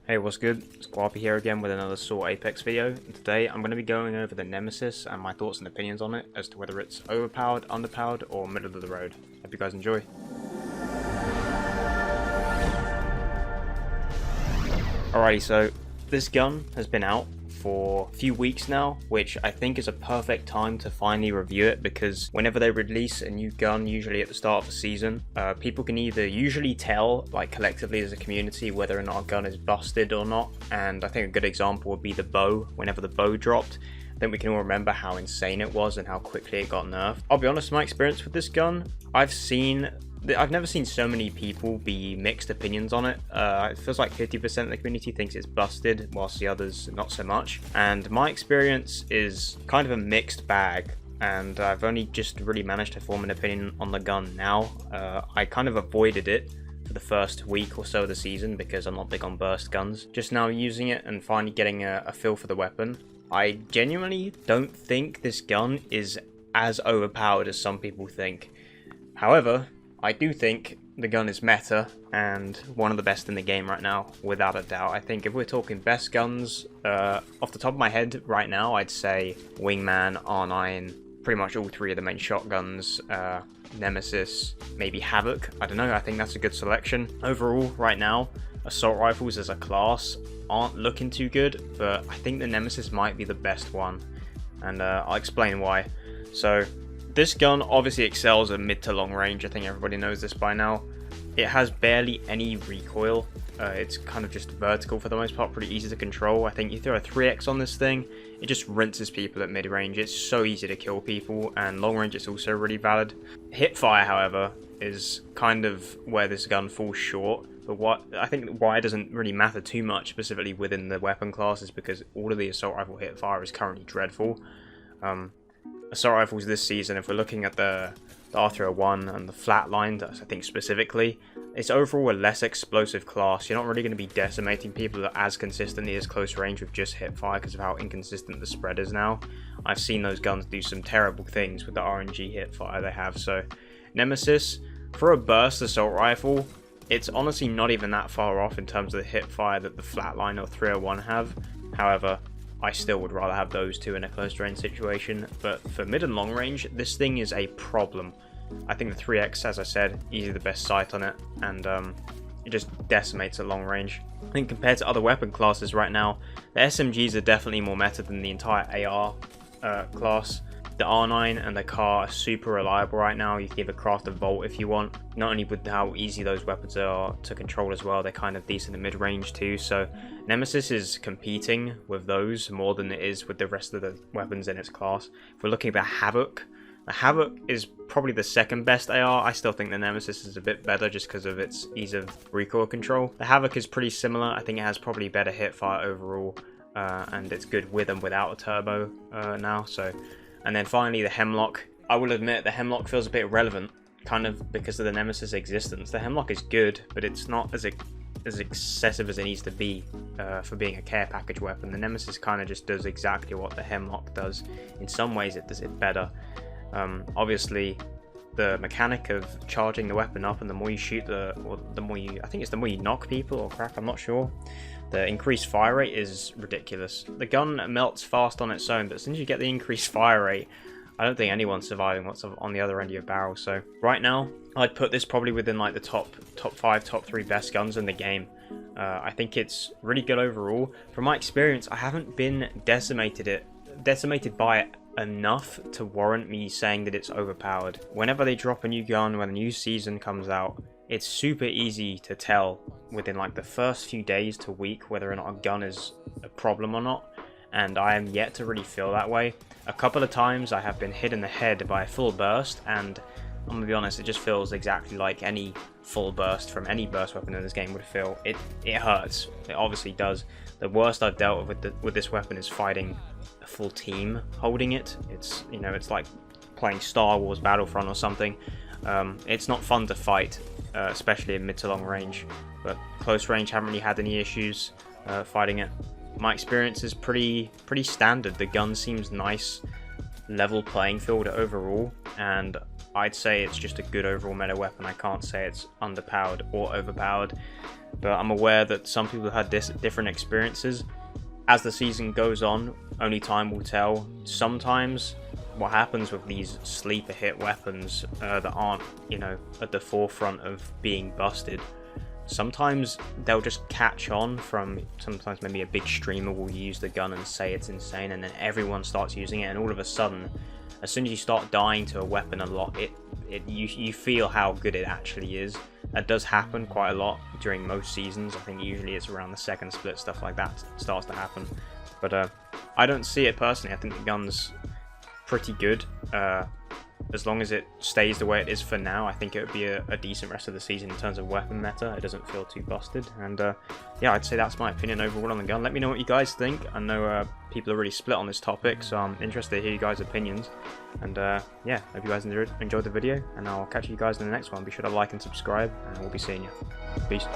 Hey, what's good? It's Guapee here again with another SoaR Apex video. And today I'm going to be going over the Nemesis and my thoughts and opinions on it as to whether it's overpowered, underpowered, or middle of the road. Hope you guys enjoy. Alrighty, so this gun has been out for a few weeks now, which I think is a perfect time to finally review it, because whenever they release a new gun, usually at the start of the season, people can either usually tell, like collectively as a community, whether or not a gun is busted or not. And I think a good example would be the bow. Whenever the bow dropped, I think we can all remember how insane it was and how quickly it got nerfed. I'll be honest, my experience with this gun, I've never seen so many people be mixed opinions on it. It feels like 50% of the community thinks it's busted, whilst the others not so much. And my experience is kind of a mixed bag, and I've only just really managed to form an opinion on the gun now. I kind of avoided it for the first week or so of the season because I'm not big on burst guns. Just now using it and finally getting a feel for the weapon, I genuinely don't think this gun is as overpowered as some people think. However, I do think the gun is meta and one of the best in the game right now, without a doubt. I think if we're talking best guns, off the top of my head right now, I'd say Wingman, R9, pretty much all three of the main shotguns, Nemesis, maybe Havoc. I don't know, I think that's a good selection. Overall, right now, assault rifles as a class aren't looking too good, but I think the Nemesis might be the best one, and I'll explain why. So, this gun obviously excels at mid to long range. I think everybody knows this by now. It has barely any recoil. It's kind of just vertical for the most part, pretty easy to control. I think you throw a 3x on this thing, it just rinses people at mid range. It's so easy to kill people, and long range it's also really valid. Hip fire, however, is kind of where this gun falls short. But I think why it doesn't really matter too much, specifically within the weapon class, is because all of the assault rifle hip fire is currently dreadful. Assault rifles this season, if we're looking at the R301 and the flatline, I think specifically, it's overall a less explosive class. You're not really going to be decimating people as consistently as close range with just hip fire because of how inconsistent the spread is now. I've seen those guns do some terrible things with the RNG hip fire they have. So Nemesis, for a burst assault rifle, it's honestly not even that far off in terms of the hip fire that the flatline or 301 have. However, I still would rather have those two in a close range situation, but for mid and long range, this thing is a problem. I think the 3x, as I said, easily the best sight on it, and it just decimates at long range. I think compared to other weapon classes right now, the SMGs are definitely more meta than the entire AR class. The R9 and the CAR are super reliable right now. You can give a craft a Volt if you want. Not only with how easy those weapons are to control as well, they're kind of decent in mid-range too. So Nemesis is competing with those more than it is with the rest of the weapons in its class. If we're looking at the Havoc is probably the second best AR. I still think the Nemesis is a bit better just because of its ease of recoil control. The Havoc is pretty similar. I think it has probably better hip fire overall, and it's good with and without a turbo now. So. And then finally the Hemlock. I will admit the Hemlock feels a bit irrelevant, kind of because of the Nemesis existence. The Hemlock is good, but it's not as excessive as it needs to be for being a care package weapon. The Nemesis kind of just does exactly what the Hemlock does. In some ways it does it better. Obviously the mechanic of charging the weapon up, and the more you shoot, I think it's the more you knock people or crack, I'm not sure. The increased fire rate is ridiculous. The gun melts fast on its own, but as soon as you get the increased fire rate, I don't think anyone's surviving what's on the other end of your barrel. So right now, I'd put this probably within like the top 5, top 3 best guns in the game. I think it's really good overall. From my experience, I haven't been decimated by it enough to warrant me saying that it's overpowered. Whenever they drop a new gun, when a new season comes out, it's super easy to tell within like the first few days to week whether or not a gun is a problem or not, and I am yet to really feel that way. A couple of times I have been hit in the head by a full burst, and I'm gonna be honest, it just feels exactly like any full burst from any burst weapon in this game would feel. It hurts. It obviously does. The worst I've dealt with this weapon is fighting a full team holding it. It's, you know, it's like playing Star Wars Battlefront or something. It's not fun to fight, especially in mid to long range, but close range haven't really had any issues fighting it. My experience is pretty standard. The gun seems nice. level playing field overall, and I'd say it's just a good overall meta weapon. I can't say it's underpowered or overpowered, but I'm aware that some people have had different experiences. As the season goes on, only time will tell. Sometimes what happens with these sleeper hit weapons that aren't, you know, at the forefront of being busted, sometimes they'll just catch on from, sometimes maybe a big streamer will use the gun and say it's insane, and then everyone starts using it, and all of a sudden, as soon as you start dying to a weapon a lot, you feel how good it actually is. That does happen quite a lot during most seasons. I think usually it's around the second split, stuff like that starts to happen. But I don't see it personally. I think the gun's pretty good. As long as it stays the way it is for now, I think it would be a decent rest of the season in terms of weapon meta. It doesn't feel too busted, and yeah, I'd say that's my opinion overall on the gun. Let me know what you guys think. I know people are really split on this topic, so I'm interested to hear you guys' opinions. And yeah, hope you guys enjoyed the video, and I'll catch you guys in the next one. Be sure to like and subscribe, and we'll be seeing you. Peace.